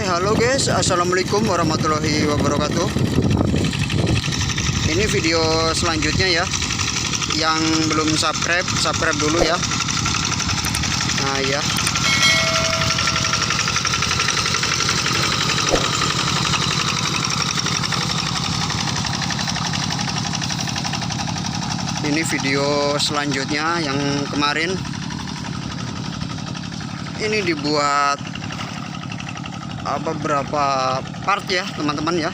halo guys, assalamualaikum warahmatullahi wabarakatuh. Ini video selanjutnya ya. Yang belum subscribe dulu ya. Nah ya. Ini video selanjutnya yang kemarin. Ini dibuat beberapa part ya teman-teman ya,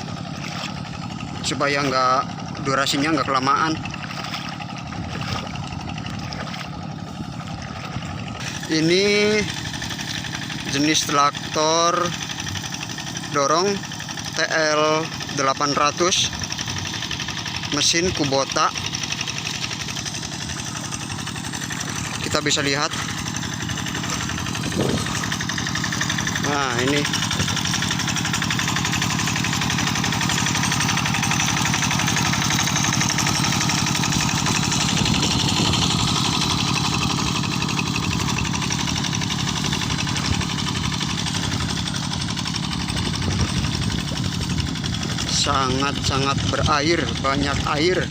supaya durasinya nggak kelamaan. Ini jenis traktor dorong TL 800 mesin Kubota. Kita bisa lihat. Nah ini sangat berair, banyak air.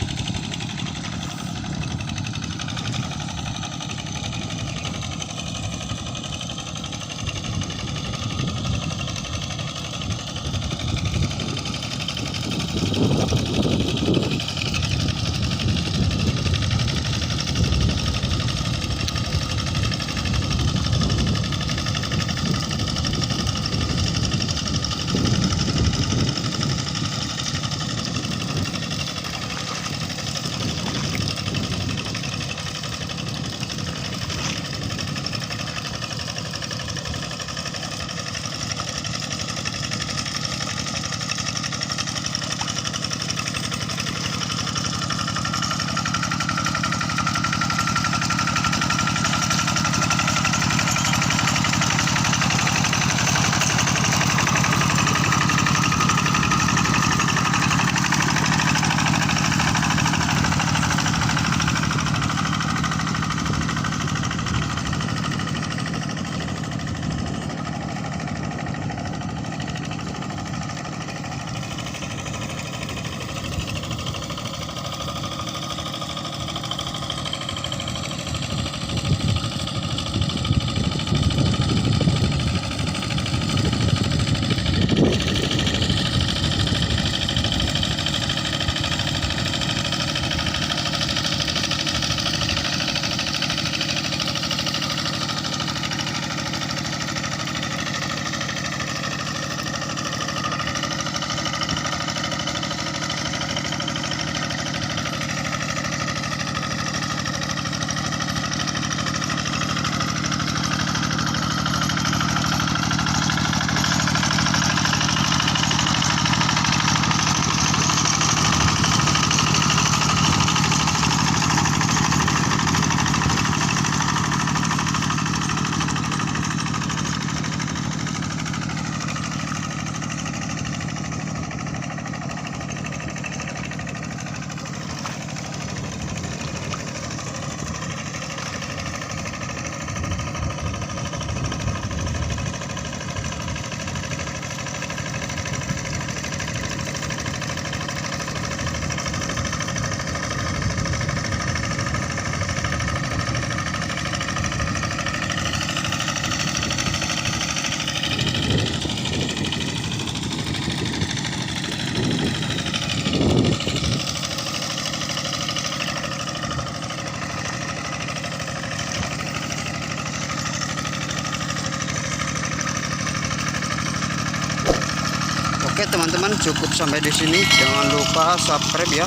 Oke teman-teman, cukup sampai di sini. Jangan lupa subscribe ya.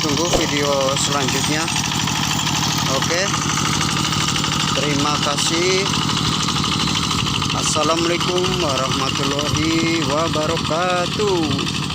Tunggu video selanjutnya. Oke. Terima kasih. Assalamualaikum warahmatullahi wabarakatuh.